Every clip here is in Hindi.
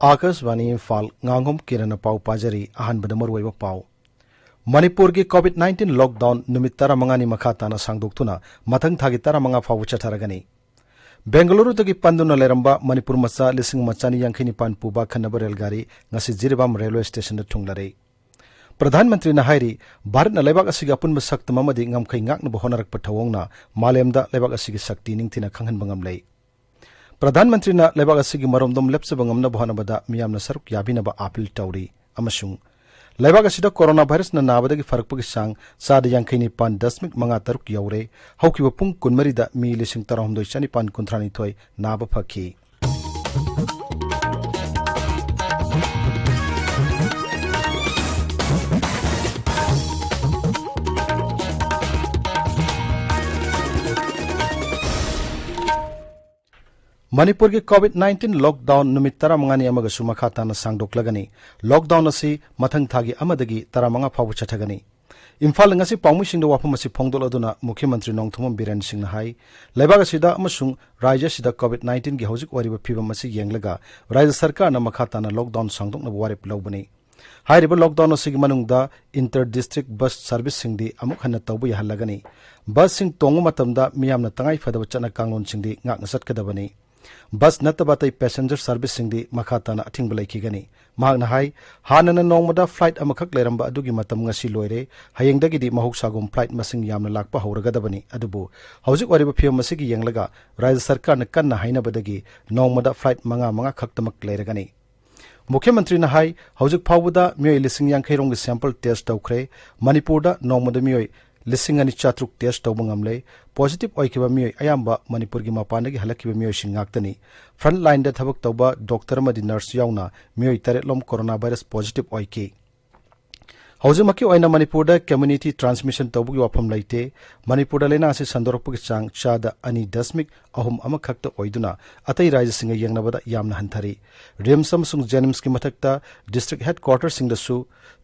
आकाशवाणी इम्फाल Ngangom Kiran पाउ पाजरी अहनबद मरुवैब पाउ मणिपुर की कोविड-19 लॉकडाउन नुमित 15 मखा ताना सांगदोक्तुना मथंग थागी 15 फाउ चथरगनी बेंगलुरु तगी पंदुना लेरंबा मणिपुर मचा लिसिंग मचानी यांखिनी पान पुबा खन्नब रेलगाड़ी ngasi जिरिबाम रेलवे स्टेशन थुंगलरे प्रधानमंत्री नाहारी भारत न लेबाक असिग अपुनब सक्तम अमदि ngamkhai ngakनब होनरक पठवंगना मालेमदा लेबाक असिग शक्ति निंगथिना खंगहन बंगमलै प्रधानमंत्री न लेबाक असिगी मरोमदम लेप्सब ngamna बहनबदा मियामना सरुक याबिनबा अपील तौरी अमसुंग लेबाक असिदा कोरोना वायरस न नाबदगी फरकपगी सांग साद यांखैनि पान 0.53 यौरे हौकिबा पुंग 12 दा मी 1992 नाब फखी मणिपुर की कोविड-19 लॉकडाउन नुमित 15 अमगसु मखा ताना सांगदोक्लगनी लॉकडाउन असि मथंग थागी अमदगी 15 फाउ चथगनी इम्फाल ngasi पाउमुसिंग द वाफम असि फोंगदोलदुना मुख्यमंत्री नोंगथोम बिरेन सिंह हाई लेबाग असिदा अमसुंग राज्य सिदा कोविड-19 की हौजिक ओरिबा फिबम असि येंगलगा राज्य सरकार न मखा ताना लॉकडाउन सांगदोक्न वारेप लौबनी हाइरिबा लॉकडाउन असिगी मनुंगदा इंटर डिस्ट्रिक्ट बस सर्विस सिंगदी अमुक हन्ना तौबु यहलगनी बस सिंग तोंगु मतमदा मियामना तंगाई फदब चना कांगलोन सिंगदी ngakna सटकदबनी बस नतबतै पैसेंजर सर्विस सिंगदी मखा ताना अथिंग बलैखिगनी मागना हाई हानना नोंगमदा फ्लाइट अमखक लेरंबा अदुगी मतम ngasi लोइरे हयेंगदगिदी महौसागुम फ्लाइट मसिंग यामना लाकपा हौरगदबनी अदुबु हौजिक ओरिबा फियम मसिगी येंगलगा राज्य सरकार न कन्ना हाइनबदगी नोंगमदा फ्लाइट मंगा खक्तमक लेरगनी मुख्यमंत्री न हाई हौजिक फावबदा मियोय लिसिंग यांखैरोंग सैंपल टेस्ट तौख्रे मणिपुरदा नोंगमदा मियोय लिसिंग अनि चात्रुक टेस्ट तौब ngamle पॉजिटिव ओइखिबा मियोय अयाम्बा मणिपुर की मपानदगी हलखिबा मियोय सिंगाक्तनी फ्रंट लाइन दा थबक तौबा डॉक्टर मदि नर्स यावना मियोय तरेलोम कोरोना वायरस पॉजिटिव ओइखि हौजिमकी ओइना मणिपुरदा कम्युनिटी ट्रांसमिशन तौबगी वाफम लैते मणिपुरदा लेना असि संदोरपगी चांग चादा 2.3 अमखक्ता ओइदुना अतै राज्य सिंग येंगनबदा यामना हंथरी रिम्स अमसुंग जेनिम्स की मथक्ता डिस्ट्रिक्ट हेडक्वार्टर सिंगदसु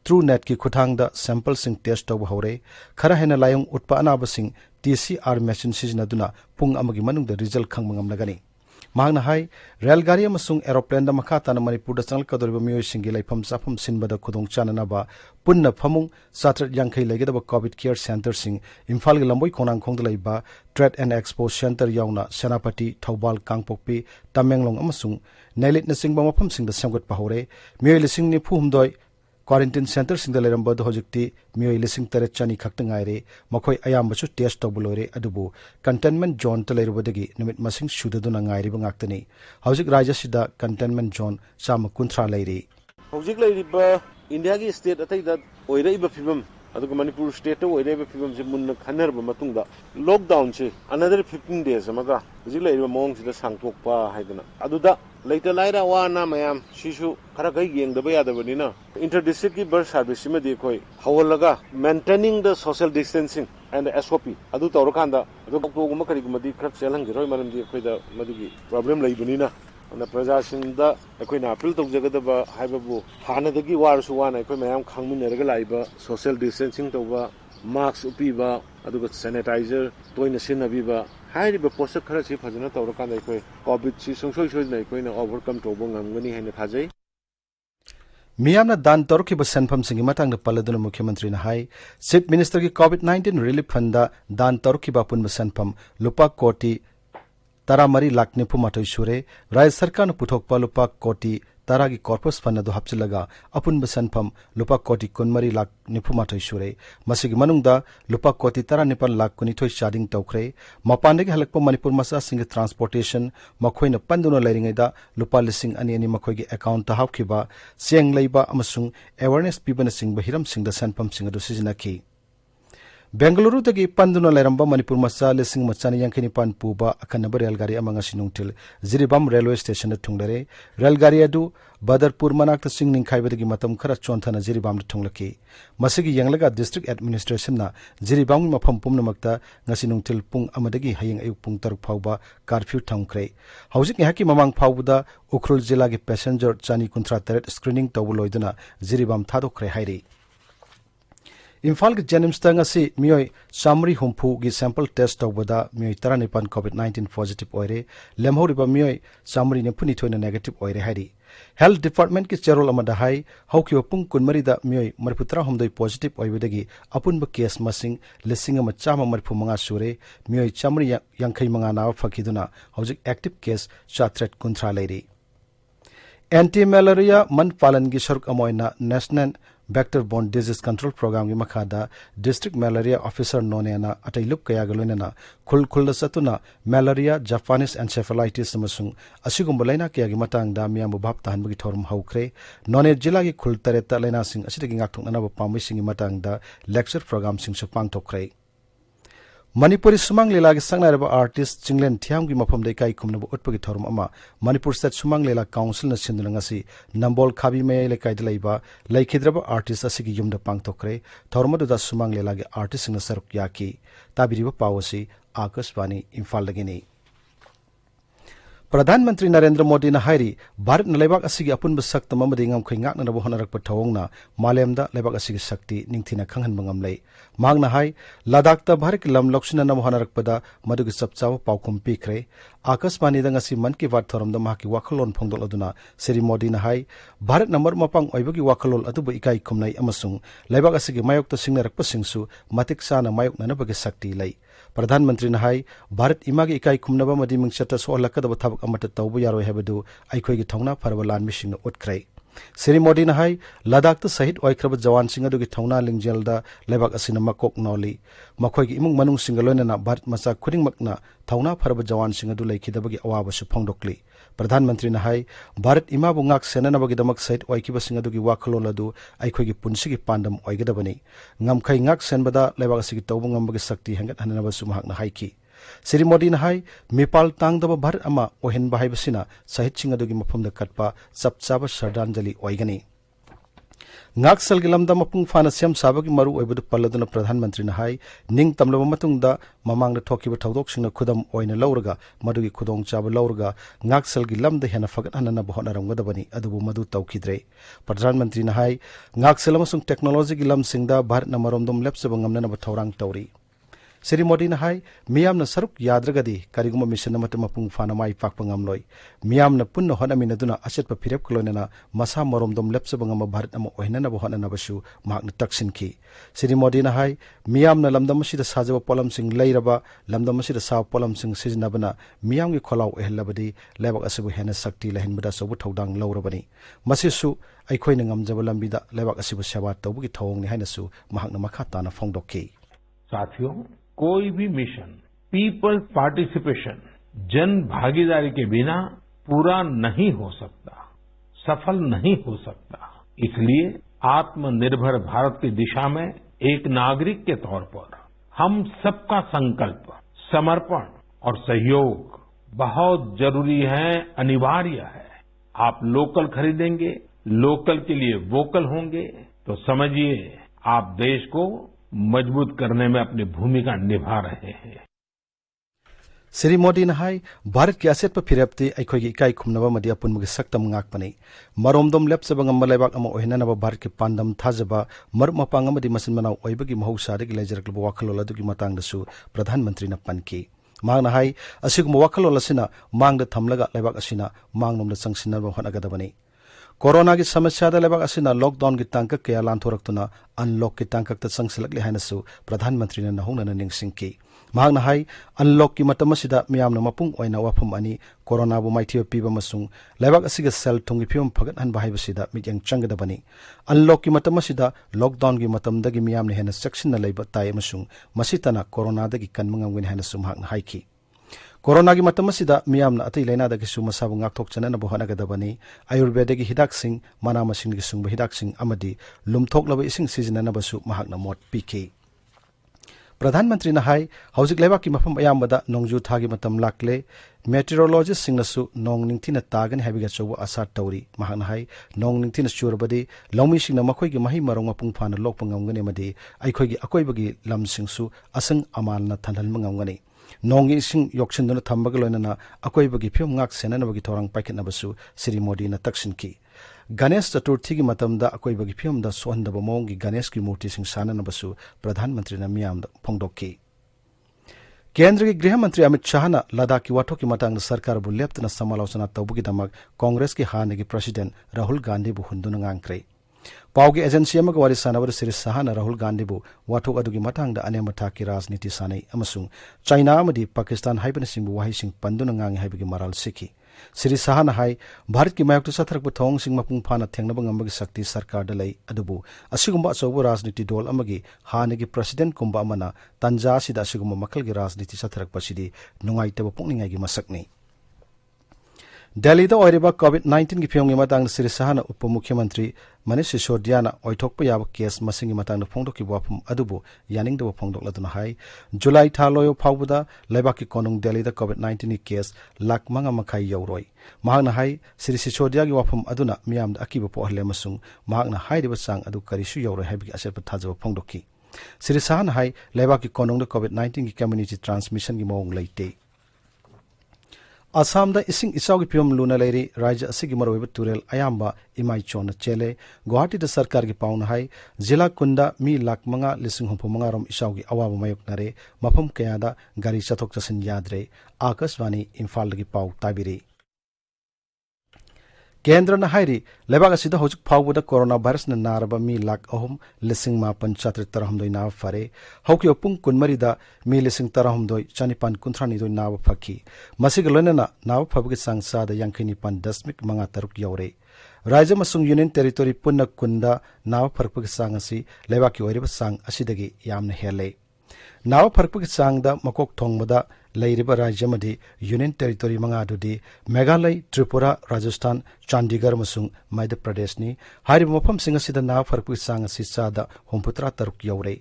थ्रू नेट की खुथांगदा सैंपल सिंग टेस्ट तौब हौरे खरा हेना लायोंग उत्पा अनाबसिंग TCR मशीन सिजनदुना पुंग अमगी मनुंगदा रिजल्ट खंगमंगमलगनी मांगना हाई रेलगाड़ी अमसुंग एरोप्लेन दा मखा ताना मणिपुर दा चंगलकदोरिबा मियोय सिंगी लाइफम साफम सिनबदा खुदोंग चाननाबा पुन्ना फमुंग 7 लेगदबा कोविड केयर सेंटर सिंग इम्फाल गी लंबोई खोनांग खोंगदा लैबा ट्रेड एंड एक्सपो सेंटर यावना सेनापति थौबाल कांगपोकपी तमेंगलोंग अमसुंग नैलित नसिंगबा मफम सिंग दा सेमगत पहौरे मियोय लिसिंग नि फुहुमदोय क्वारंटाइन सेंटर सिंग दा लेरंबद होजिकती मियोय लिसिंग तरे चनी खक्तंग आइरे मखोय अयामबसु टेस्ट तौब लोरे अदुबु कंटेनमेंट जोन त लेरुबदगी निमित मसिंग सुददुना ngairiba ngaktani हौजिक राज्य सिदा कंटेनमेंट जोन चाम कुंथ्रा लैरी हौजिक लैरिबा इंडिया की स्टेट अतैदा ओइरैबा फिबम अदुग मणिपुर स्टेट तो ओइरैबा फिबम से मुन्न खनरबा मतुंगदा लॉकडाउन से अनदर 15 डेज अमगा हौजिक लैरिबा मोंग सिदा सांगतोकपा हाइदना अदुदा लेट लाइरा वाना मयाम शिशु खरा गई येंगदबा यादबनिना इंटर डिस्ट्रिक्ट की बस सर्विस सिमदि खोय हवलगा maintaining the social distancing and SOP अदु तौरकांदा अदु डॉक्टरगुम करिगुमदि खर चेलहंगिरोय मरमदि खोयदा मदुगी प्रॉब्लम लैबनिना अना प्रजासिंगदा अखोयना अपील तौजगदबा हाइबबु हानदगी वारसु वाना अखोय मयाम खांगमिनरगा लाइबा सोशल डिस्टेंसिंग तौबा मास्क उपिबा अदुगा सैनिटाइजर तोयना सिनबिबा हाइरिबा पोस्ट खरा सि फजना तौरकांदा अखोय कोविड सि सुंसोय सोयना अखोयना ओवरकम तौबा ngamgani हाइना थाजै मियामना दान तौरखिबा सेनफम सिंगी मतंगदा पल्लदुना मुख्यमंत्री न हाई चीफ मिनिस्टर की कोविड-19 रिलीफ फंड दान तौरखिबा पुनबा सेनफम लुपा कोटी 13 लाख निफु माथोय सुरे राज्य सरकार न पुथोकपा लुपा कोटी 10 की कॉर्पस फंड दो हपचिलगा अपुनबा सेनफम लुपा कोटी 19 लाख निफु माथोय सुरे मसिगी मनुंगदा लुपा कोटी 19 लाख कुनिथोय चार्जिंग तौखरे मपानदगी हलकपा मणिपुर मसा सिंग ट्रांसपोर्टेशन मखोयना पंदुना लैरिंगैदा लुपा लिसिंग अनि मखोयगी अकाउंट ता हावखिबा Seng लैबा अमसुंग awareness पिबना Singh Bahiram Singh the सेनफम सिंग दो सिजनाखी बेंगलुरु तगी पंदुना लेरंबा मणिपुर मचा लिसिंग मचानी यांखिनी पान पुबा अखनब रेलगाड़ी अमंगसी नुंगथिल जिरिबाम रेलवे स्टेशन थुंगलरे रेलगाड़ी अदु बदरपुर मनाक्ता सिंग निंखाइबदगी मतम खरा चोंथना जिरिबाम थुंगलकी मसिगी यंगलगा डिस्ट्रिक्ट एडमिनिस्ट्रेशन ना जिरिबाम मफम पुमनमक्ता ngasi नुंगथिल पुंग अमदगी हयेंग अयुक पुंग तरुक फावबा कर्फ्यू थंगख्रे हौजिक यहाकी ममांग फावबदा उखरुल जिला के पैसेंजर चानी कुंथ्रा तरेट स्क्रीनिंग तौबलोइदना जिरिबाम थादोखरे हाइरी इम्फाल के जेनिम्स तंगसी मियोय सामरी हुंफु की सैंपल टेस्ट तौबदा मियोय 19 कोविड-19 पॉजिटिव ओइरे लेमहौरिबा मियोय सामरी ने पुनिथोयना नेगेटिव ओइरे हाइरी हेल्थ डिपार्टमेंट की चेरोल अमदा हाई हौकी पुंग कुनमरीदा मियोय मरफुत्रा हमदोय पॉजिटिव ओइबदगी अपुनब केस मसिंग लिसिंग अमा चामा मरफु मंगा सुरे मियोय चामरी यांखै मंगा नाव फकीदुना हौजिक एक्टिव केस 413 लेरी एंटी मलेरिया मन पालन की सरुक अमोयना national vector borne disease control programme की मखादा डिस्ट्रिक्ट मलेरिया ऑफिसर नोनेना अतैलुप कया गलोनेना खुल खुल सतुना मलेरिया जापानीज एन्सेफेलाइटिस अमसुंग असिगुंब लैना कया की मतंगदा मियाम भाप ताहनबगी थोरम हौख्रे नोने जिला की खुल तरेता लैना सिंग असिदगी ngaktoknana पामिसिंग की मतंगदा लेक्चर प्रोग्राम सिंग से पांगथोख्रे मणिपुरी सुमांग लीला की संगनारबा आर्टिस्ट चिंगलेन थियाम की मफम दे काई खुमनबो उत्पगी थोरम अमा मणिपुर स्टेट सुमांग लीला काउंसिल न सिंदुना ngasi नंबोल खाबी मय लेकाय दलैबा लैखिद्रबा आर्टिस्ट असि की युमदा पांगथोख्रे थोरमदुदा सुमांग लीला की आर्टिस्ट सिंग सरक याकी ताबिरिबा पावसी आकाशवाणी इम्फाल लगेनी प्रधानमंत्री नरेंद्र मोदी ने हायरी भारत लेबाक असि अपुनब शक्ति ममदी ngमखै ngaknanabo honarikpa thawongna malemda lebak asigi shakti ningthina khanghanba ngamlei mangna hai ladakh ta bharat lam loksinanabo honarakpada madugi chapchawa paukum pikre akashbani da ngasi man ki baat thoramda mahaki wakhalon phongdol aduna sri modi na hai bharat number mapang oibagi wakhalol adubu ikai khumnai amasung lebak asigi mayokta singnarakpa singsu matik sana mayok nanabagi shakti lei प्रधानमंत्री ने हाई भारत इमा की इकाई खुमनबा मदी मिंगचत सोहलकदब थबक अमत तौब यारो हेबदु अखोई की थौना फरब लान मिसिंग उतख्रै श्री मोदी ने हाई लद्दाख त शहीद ओइख्रब जवान सिंग अदुगी थौना लिंगजेलदा लेबाक असिना मकोक नौली मखोई की इमुंग मनुंग सिंग लोइनना भारत मचा खुदिंग मकना थौना फरब जवान सिंग अदु लैखिदबगी अवाबसु फोंदोक्ली प्रधानमंत्री ने हाई भारत इमाबु ngak सेननबगी दमक शहीद ओइखिब सिंग अदुगी वाखलोल अदु अखोई की पुंसिगी पांडम ओइगदबनी ngमखै ngak सेनबदा लेबाक असिगी तौब ngambagi शक्ति हेंगत हननबसु महकना हाइकी श्री मोदी ने हाई मिपाल तांगदब भारत अमा ओहेन बाहाइबसिना शहीद सिंग अदुगी मफमदा कटपा चपचाब श्रद्धांजलि ओइगनी ngakसल gi lamda mapung fana sem sabagi maru oibudu palladuna प्रधानमंत्री ने हाई निंग तमलबा मतुंगदा ममांगदा थोकिबा थौदोक सिंगना खुदम ओइना लौरगा मदुगी खुदोंग चाबा लौरगा ngakसल gi lamda हेना फगत हनना बहनरंगदबनी अदुबु मदु तौखिद्रे प्रधानमंत्री ने हाई ngakसल अमसुंग technology gi lamsingda Bharat na maromdom lepsaba ngamnana thorang tawri Shri Modi ने हाई मियाम न सरुक याद्रगदी करिगुम मिशन मत मपुंग फाना माई पाकपा ngamloi मियाम न पुन्न होनामिनदुना असेटपा फिरेप कलोनेना मसा मरोमदम लेप्सबा ngam भारत अम ओहिननबो होनानबसु मागन तक्सिनखि श्री मोदी ने हाई मियाम न लमदम सिदा साजब पोलम सिंग लैरबा लमदम सिदा सा पोलम सिंग सिजनबना मियाम gi खोलाव एहलबदी लेबक असबु हेना शक्ति लहिनबदा सबु थौदांग लौरबनी मसिसु अखोइन ngamjaba lambida लेबक असबु सेवा तौबुगी थौंगनि हाइनसु महकना मखा ताना फोंगदोखि साथियों कोई भी मिशन पीपल पार्टिसिपेशन जन भागीदारी के बिना पूरा नहीं हो सकता, सफल नहीं हो सकता। इसलिए आत्मनिर्भर भारत की दिशा में एक नागरिक के तौर पर हम सबका संकल्प, समर्पण और सहयोग बहुत जरूरी है, अनिवार्य है। आप लोकल खरीदेंगे, लोकल के लिए वोकल होंगे तो समझिए आप देश को मजबूत करने में अपनी भूमिका निभा रहे हैं। श्री मोदी ने हाई भारत की असेट पर फिरप्ती अखोई इकाई खुमनबा मदी अपुनबगी सक्तम ngakpani maromdom lepsaba ngam leibak ama ohinanaba Bharat के पांडम थाजबा मरुप मपांग अमदी मसिन मनाव ओइबगी महौसादगी लेजरकलबा वाखलोल अदुगी मतंगदसु प्रधानमंत्री न पनकी मांगना हाई असिगुम वाखलोल असिना मांगदा थमलगा लेबाक असिना मांगनोमदा चंगसिनबा होनागदबनी कोरोना की समस्या लेबाक असिना लॉकडाउन की तांकक कया लांथोरक्तुना अनलॉक की तांकक त संगसलकले हाइनसु प्रधानमंत्री ने नहुंगना निंगसिंकी मांगना हाई अनलॉक की मतम असिदा मियामना मपुंग ओइना वाफम अनि कोरोना बु माइथियो पीबा मसुंग लेबाक असिगा सेल थुंगी फियम फगत हन बाहाइबसिदा मियंग चंगदबनी अनलॉक की मतम असिदा लॉकडाउन की मतमदगी मियामने हेना सेक्शन लेबा ताय मसुंग मसितना कोरोना दगी कनमंगंगन हाइनसु मांगना हाइकी कोरोना की मतम असिदा मियामना अतै लैनादगिसु मसाबु ngakthokchanana होनागदबनी आयुर्वेदिक हिदाकसिंग मना मसिंग की सुंग हिदाकसिंग अमदी लुमथोकलब इसिंग सिजननबसु महाकना मोट पीकी प्रधानमंत्री ने हाई हौजिक लेबा की मफम अयामबदा नोंजु थागी मतम लाकले मेटेरोलॉजिस्ट सिंगनसु नोंग निंगथिना तागनि हाबिगा चौबा आशा तौरी महाकना हाई नोंग निंगथिना चुरबदी लौमी सिंगना मखोइगी महि मरोंग मपुंग फाना लोकप ngamgani मदी अखोइगी अकोइबगी लमसिंगसु असंग अमालना थनहनम ngamgani नोंगी सिंग योक्सिनदुना थंबग लोइनना अकोइबगी फियम ngak सेननबगी थोरंग पाइखनबसु श्री मोदी न तक्सिनकी गणेश चतुर्थी की मतमदा अकोइबगी फियमदा सोहनदब मोंगी गणेश की मूर्ति सिंग साननबसु प्रधानमंत्री न मियामदा फोंगदोकी केंद्र के गृह मंत्री अमित शाह ने लद्दाख की वाथों की मतंग सरकार बु लेप्तना समालोचना तौबुगिदमक कांग्रेस की हानगी प्रेसिडेंट राहुल गांधी बु हुंदुना ngankrei पाउगी एजेंसी अमग वारी सानबर श्री शाह ने राहुल गांधी बु वाथोक अदुगी मतंग अनेम थाकी राजनीति सानै अमसुंग चाइना अमदी पाकिस्तान हाइबन सिंह बु वाहिसिंग पंदुना ngangi हाइबगी मराल सिखी श्री शाह ने हाई भारत की मायोक्ता सथरक थोंग सिंह मपुंग फाना थेंगनब ngambagi शक्ति सरकार दलै अदुबु असिगुंबा अचौब राजनीति दल अमगी हानगी प्रेसिडेंट कुंबा अमना तंजा सिदा असिगुंबा मखलगी राजनीति सथरक पसिदी नुंगाइतब पुंगनिंगागी मसकनी दिल्ली कोविड-19 की फियोंगी मतंग श्री शाह उप मुख्यमंत्री मनीष सिसोदिया ओइथोकप याब केस मसिंगी मतंग फोंदोकी वाफम अदुबु यानिंगदब फोंदोकलदुना हाई जुलाई था लोयो फाउबदा लेबाकी कोनुंग दिल्ली कोविड-19 की केस लाख मंगा मखाई यौरोई महागना हाई श्री सिसोदिया की वाफम अदुना मियामद अकीब पोहले मसुंग महागना हाइदिब सांग अदु करिसु यौरोई हाइबगी असेप थाजब फोंदोकी श्री शाह हाई लेबाकी कोनुंग कोविड-19 की कम्युनिटी ट्रांसमिशन की मोंग लैते असम इसिंग इचाव की फिल्म लूना लेरी राज्य असिगी मरोइब तुरेल अयाम्बा इमाई चोन चेले गुवाहाटी सरकार की पाउन हाई जिला कुंदा मी लाख मंगा लिसिंग हुंफु मंगारोम इचाव की अवाब मायोकनरे मफम कयादा गाड़ी चथोक चसिन याद्रे आकाशवाणी इम्फाल की पाउ ताबिरी केंद्र ने हाइरी लेबाक असिदा होजुक फाउबदा कोरोना वायरस ने नारबा मी लाख अहुम लिसिंग मापन चात्र तरहमदोई नाव फरे हौकी ओपुंग कुनमरीदा मी लिसिंग तरहमदोई चानिपान कुंथ्रानिदोई नाव फकी मसिग लोनना नाव फबगे सांगसादा यांखैनिपान दशमिक मंगा तरुक यौरे राज्य मसुंग यूनियन टेरिटोरी पुन्ना कुंदा नाव फरकपगे सांग असि लेबाकी ओइरिबा सांग असिदगी यामना हेले नाव फरकपगे सांगदा मकोक थोंगबदा लैरिबा राज्य मदी यूनियन टेरिटोरी मंगादुदी मेघालय त्रिपुरा राजस्थान चंडीगढ़ मसुंग मध्य प्रदेश नि हारिबा मफम सिंग असिदा नाव फरकपगे सांग असि चादा हुंपुत्रा तरुक यौरे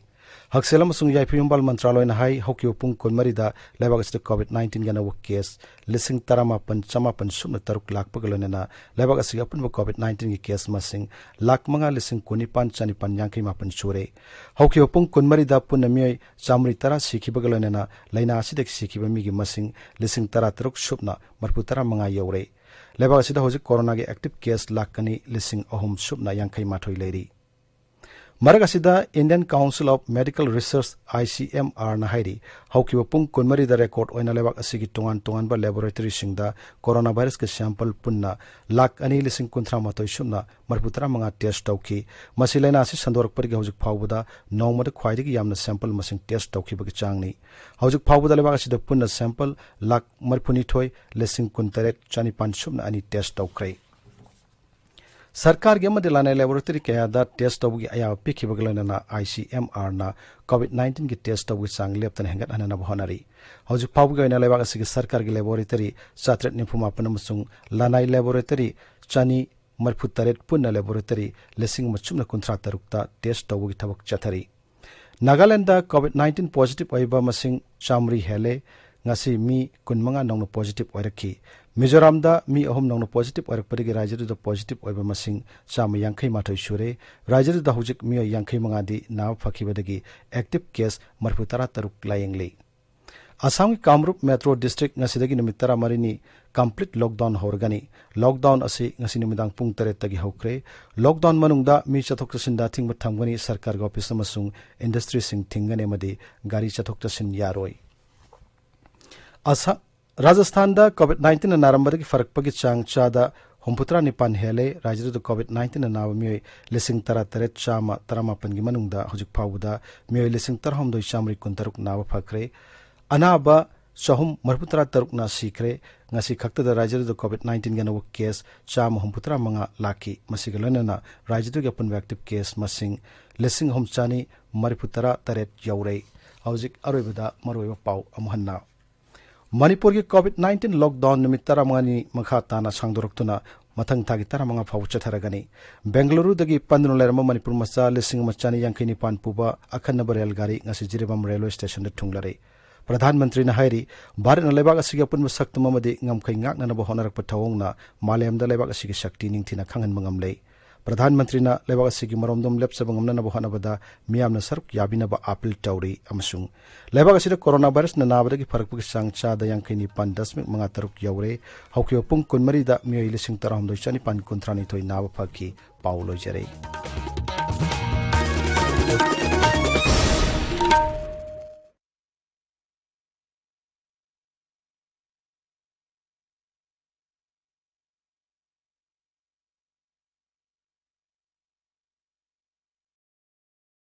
हक्सेल मसुंग याइफियुंबाल मंत्रालय न हाई हौकी उपुंग कुनमरीदा लेबाक असिदा कोविड-19 गना वो केस लिसिंग तरामापन चमापन सुमन तरुक लाख पगलनेना लेबाक असिगा पुनबो कोविड-19 की केस मसिंग लाख मंगा लिसिंग कुनिपान चानिपान यांखै मापन चोरे हौकी उपुंग कुनमरीदा पुनमिय चामरी तरा सिखिबगलनेना लैना असिदक सिखिबा मिगी मसिंग लिसिंग तरा तरुक सुपना मरपु तरा मंगा यौरे लेबाक असिदा होजिक कोरोना के एक्टिव केस लाख कनी लिसिंग अहुम सुपना यांखै माथोई लेरी मरग असिदा Indian council of medical research ICMR ना हाइरी हौकी पुंग कुनमरी द रिकॉर्ड ओइना लेबाक असिगी तोंगान तोंगान बा लेबोरेटरी सिंगदा कोरोना वायरस के सैंपल पुन्ना लाख अनि लिसिंग कुंथ्रा मतोय सुमना मरपुतरा मंगा टेस्ट तौखी मसिलैना असि संदोरक परगे हौजिक फाउबदा नौमद ख्वाइदगी यामना सैंपल मसिंग टेस्ट तौखी बगे चांगनी हौजिक फाउबदा लेबाक असिदा पुन्ना सैंपल लाख मरपुनी थोय लिसिंग कुंतरेट चानिपान सुमना अनि टेस्ट तौख्रै सरकार के मध्य लाने लेबोरेटरी कयादा टेस्ट तौबगी अया पिखिबगलना ICMR ना कोविड-19 की टेस्ट तौबगी सांग लेप्तन हेंगत हनना बहनरी हौजिक फाउबगी ओइना लेबाक असिगी सरकार की लेबोरेटरी 795 अमसुंग लानाई लेबोरेटरी चानी मरफु तरेट पुन्ना लेबोरेटरी लिसिंग मचुमना कुंथ्रा तरुक्ता टेस्ट तौबगी थबक चथरी नागालैंड कोविड-19 पॉजिटिव ओइबा मसिंग चामरी हेले ngasi mi kunmanga nongno positive oirakhi Mizoram मी अहम नौन पॉजिटिव ओरकपदगी राज्य पॉजिटिव ओइबा मसिंग चाम यांखै माथोय सुरे राज्य हुजिक मियो यांखै मंगादी नाव फखिबदगी एक्टिव केस मरफु तरा तरुक लायंगले असम की कामरूप मेट्रो डिस्ट्रिक्ट ngasiदगी नुमित तरा मरिनी कंप्लीट लॉकडाउन होरगनी लॉकडाउन असि ngasi नुमिदांग पुंग तरे तगी होक्रे लॉकडाउन मनुंगदा मी चथोक चसिनदा थिंग थंगनी सरकार ग ऑफिस मसुंग इंडस्ट्री सिंग थिंगने मदि गाड़ी चथोक चसिन यारोय राजस्थान कोविड-19 नारंबदगी फरकपगी चांग चादा हुंपुत्रा निपान हेले राज्य कोविड-19 नाव मियोय लिसिंग तरा तरेट चामा तरामापन की मनुंगदा हुजिक फाउदा मियोय लिसिंग तरहमदोय चामरी कुंतरुक नाव फखरे अनाबा चहुम मरपुत्रा तरुक ना सीखरे ngasi खक्तदा राज्य कोविड-19 गना वो केस चाम हुंपुत्रा मंगा लाखी मसिगलनना राज्य अपन एक्टिव केस मसिंग लिसिंग हुम चानी मरपुत्रा तरेट यौरे हौजिक अरोइबदा मरोइबा पाउ अमहन्ना मणिपुर की कोविड-19 लॉकडाउन निमित्त तरामंगानी मखा ताना सांगदोरक्तुना मथंग थागी तरामंगा फाउ चथरगनी बेंगलुरु दगी पंदनो लेरम मणिपुर मचा लिसिंग मचानी यांखैनी पान पुबा अखन्नब रेलगाड़ी ngasi जिरिबम रेलवे स्टेशन थुंगलरे प्रधानमंत्री ने हाइरी भारत न लेबाक असिगे पुनब सक्तम मदि ngamkhai ngaknana bo honarak pathawongna मालेमदा लेबाक असिगे शक्ति निंगथिना खंगन मंगमले प्रधानमंत्री ने लेबाक असिगे मरोमदम लेप्सब ngamnana bo honabada मियामना सरक याबिनबा अपील तौरी अमसुंग लेबाक असिदा कोरोना वायरस न नाबदगी फरकपगी सांगचादा यांखैनी पान दशमिक मंगा तरुक यौरे हौकी पुंग कुनमरीदा मियोय लिसिंग तरहमदोय चानी पान कुंथ्रानी थोय नाब फकी पाउलो जरे